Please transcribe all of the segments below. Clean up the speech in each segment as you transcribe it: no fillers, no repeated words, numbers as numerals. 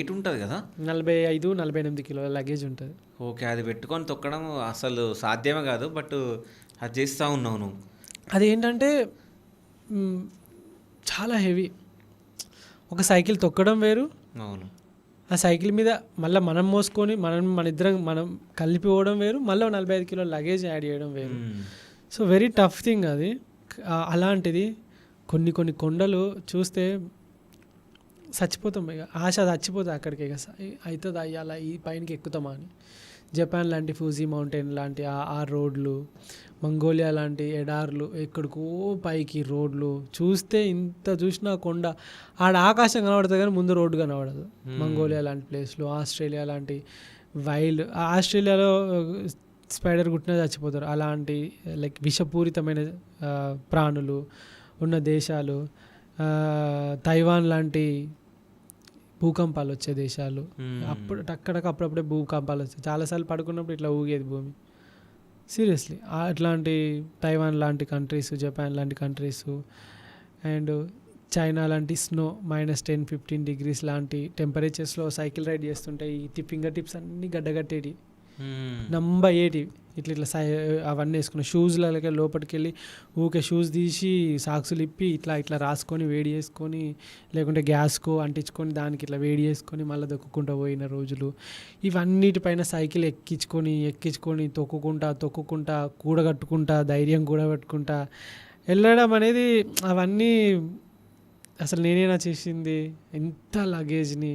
Wait ఉంటుంది కదా. 45-48 కిలోల లగేజ్ ఉంటుంది. ఓకే, అది పెట్టుకొని తొక్కడం అసలు సాధ్యమే కాదు, బట్ అది చేస్తూ ఉన్నావు నువ్వు. అదేంటంటే చాలా హెవీ. ఒక సైకిల్ తొక్కడం వేరు, అవును. ఆ సైకిల్ మీద మళ్ళీ మనం మోసుకొని మన ఇద్దరం మనం కలిపిపోవడం వేరు, మళ్ళీ 45 కిలోల లగేజ్ యాడ్ చేయడం వేరు. సో వెరీ టఫ్ థింగ్ అది. అలాంటిది కొన్ని కొండలు చూస్తే చచ్చిపోతాం, ఇక ఆశ చచ్చిపోతుంది అక్కడికి. ఇక అవుతుంది అయ్యాల ఈ పైనకి ఎక్కుతామా అని. జపాన్ లాంటి ఫూజీ మౌంటైన్ లాంటి ఆ రోడ్లు, మంగోలియా లాంటి ఎడార్లు, ఎక్కడికో పైకి రోడ్లు చూస్తే ఇంత చూసినా కొండ ఆడ ఆకాశం కనబడుతుంది కానీ ముందు రోడ్డు కనబడదు. మంగోలియా లాంటి ప్లేస్లో, ఆస్ట్రేలియా లాంటి వైల్డ్, ఆస్ట్రేలియాలో స్పైడర్ కుట్టినా చచ్చిపోతారు. అలాంటి లైక్ విషపూరితమైన ప్రాణులు ఉన్న దేశాలు, తైవాన్ లాంటి భూకంపాలు వచ్చే దేశాలు. అప్పుడప్పుడే భూకంపాలు వచ్చాయి. చాలాసార్లు పడుకున్నప్పుడు ఇట్లా ఊగేది భూమి. సీరియస్లీ అట్లాంటి తైవాన్ లాంటి కంట్రీస్, జపాన్ లాంటి కంట్రీస్ అండ్ చైనా లాంటి స్నో -10-15 degrees లాంటి టెంపరేచర్స్లో సైకిల్ రైడ్ చేస్తుంటే ఈ ఫింగర్ టిప్స్ అన్నీ గడ్డగట్టేటి, నంబయ్యేటివి. ఇట్లా అవన్నీ వేసుకున్న షూస్లకి లోపలికి వెళ్ళి ఊకే షూస్ తీసి సాక్సులు ఇప్పి ఇట్లా రాసుకొని వేడి చేసుకొని, లేకుంటే గ్యాస్కు అంటించుకొని దానికి ఇట్లా వేడి చేసుకొని మళ్ళీ దొక్కుకుంటూ పోయిన రోజులు. ఇవన్నిటిపైన సైకిల్ ఎక్కించుకొని తొక్కుకుంటా కూడగట్టుకుంటా ధైర్యం కూడగట్టుకుంటా వెళ్ళడం అనేది, అవన్నీ అసలు నేనేనా చేసింది. ఎంత లగేజ్ని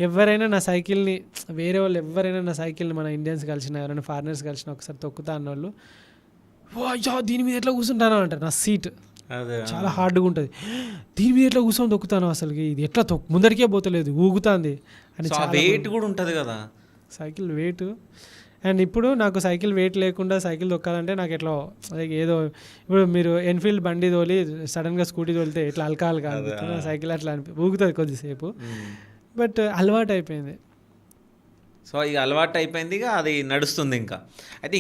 ఎవరైనా నా సైకిల్ని, వేరే వాళ్ళు ఎవరైనా నా సైకిల్ని, మన ఇండియన్స్ కలిసిన ఎవరైనా ఫారినర్స్ కలిసిన ఒకసారి తొక్కుతా అన్నోళ్ళు దీని మీద ఎట్లా కూర్చుంటాను అంటారు. నా సీట్ చాలా హార్డ్గా ఉంటుంది, దీని మీద ఎట్లా కూర్చొని తొక్కుతాను, అసలుకి ఇది ఎట్లా ముందరికే పోతలేదు, ఊగుతుంది అని. వెయిట్ కూడా ఉంటుంది కదా సైకిల్ వెయిట్. అండ్ ఇప్పుడు నాకు సైకిల్ వెయిట్ లేకుండా సైకిల్ తొక్కాలంటే నాకు ఎట్లా ఏదో, ఇప్పుడు మీరు ఎన్ఫీల్డ్ బండి తోలి సడన్గా స్కూటీ తోలితే ఎట్లా అలకాలి సైకిల్ అట్లా ఊగుతుంది కొద్దిసేపు, బట్ అలవాటు అయిపోయింది. సో ఇక అలవాటు అయిపోయింది, ఇక అది నడుస్తుంది ఇంకా. అయితే